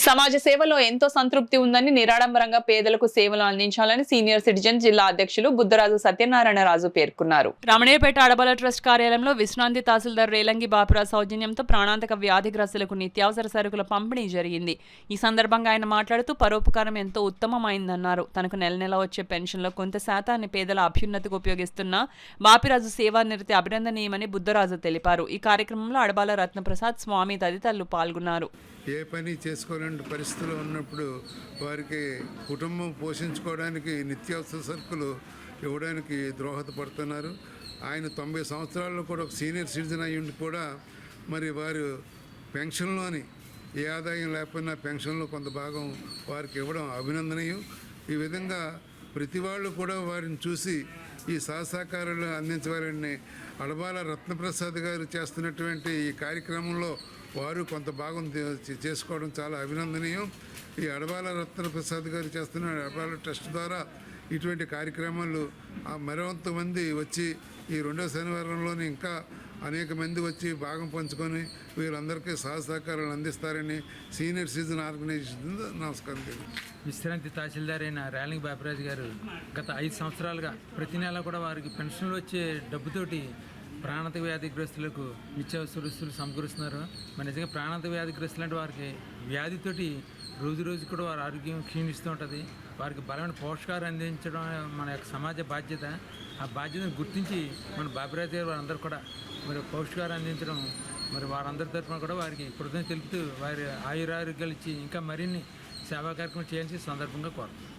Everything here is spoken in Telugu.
సమాజ సేవలో ఎంతో సంతృప్తి ఉందని నిరాడంబరంగా పేదలకు సేవలు అందించాలని సీనియర్ సిటిజన్ జిల్లా అధ్యక్షులు బుద్ధరాజు సత్యనారాయణ రాజు పేర్కొన్నారు. రమణయ్యపేట అడబల ట్రస్ట్ కార్యాలయంలో విశ్రాంతి తహసీల్దార్ రేలంగి బాపురాజ్ సౌజన్యంతో ప్రాణాంతక వ్యాధిగ్రస్తులకు నిత్యావసర సరుకుల పంపిణీ జరిగింది. ఈ సందర్భంగా ఆయన మాట్లాడుతూ పరోపకారం ఎంతో ఉత్తమమైందన్నారు. తనకు నెల నెల వచ్చే పెన్షన్లో కొంత శాతాన్ని పేదల అభ్యున్నతికి ఉపయోగిస్తున్న బాపిరాజు సేవానిరతి అభినందనీయమని బుద్ధరాజు తెలిపారు. ఈ కార్యక్రమంలో అడబాల రత్నప్రసాద్, స్వామి తదితరులు పాల్గొన్నారు. ఏ పని చేసుకోలేని పరిస్థితులు ఉన్నప్పుడు వారికి కుటుంబం పోషించుకోవడానికి నిత్యావసర సరుకులు ఇవ్వడానికి దోహదపడుతున్నారు. ఆయన 90 సంవత్సరాల్లో కూడా ఒక సీనియర్ సిటిజన్ అయ్యి కూడా మరి వారు పెన్షన్లోని ఏ ఆదాయం లేకపోయినా పెన్షన్లో కొంత భాగం వారికి ఇవ్వడం అభినందనీయం. ఈ విధంగా ప్రతి వాళ్ళు కూడా వారిని చూసి ఈ సహకారాలు అందించవాలని అడబాల రత్నప్రసాద్ గారు చేస్తున్నటువంటి ఈ కార్యక్రమంలో వారు కొంత భాగం చేసుకోవడం చాలా అభినందనీయం. ఈ అడబాల రత్నప్రసాద్ గారు చేస్తున్న అడబాల ట్రస్ట్ ద్వారా ఇటువంటి కార్యక్రమాలు మరింత మంది వచ్చి ఈ 2వ శనివారంలోని ఇంకా అనేక మంది వచ్చి భాగం పంచుకొని వీళ్ళందరికీ సహకారాలు అందిస్తారని సీనియర్ సిటిజన్ ఆర్గనైజేషన్ నమస్కారం. విశ్రాంతి తహసీల్దార్ అయిన రేలంగి బాపిరాజు గారు గత 5 సంవత్సరాలుగా ప్రతి నెల కూడా వారికి పెన్షన్లు వచ్చే డబ్బుతోటి ప్రాణాంతక వ్యాధిగ్రస్తులకు నిత్యావసర వస్తువులు సమకూరుస్తున్నారు. మరి నిజంగా ప్రాణాంతక వ్యాధిగ్రస్తులు అంటే వారికి వ్యాధితోటి రోజు రోజు కూడా వారి ఆరోగ్యం క్షీణిస్తూ ఉంటుంది. వారికి బలమైన పోషకాలు అందించడం మన యొక్క సమాజ బాధ్యత. ఆ బాధ్యతను గుర్తించి మన బాపిరాజు గారు వారందరూ కూడా మరి పౌష్టికాలు అందించడం, మరి వారందరి తరఫున కూడా వారికి కృతజ్ఞత తెలుపుతూ వారి ఆయురారోగ్యాలు ఇచ్చి ఇంకా మరిన్ని సేవా కార్యక్రమం చేయాల్సి సందర్భంగా కోరుతాం.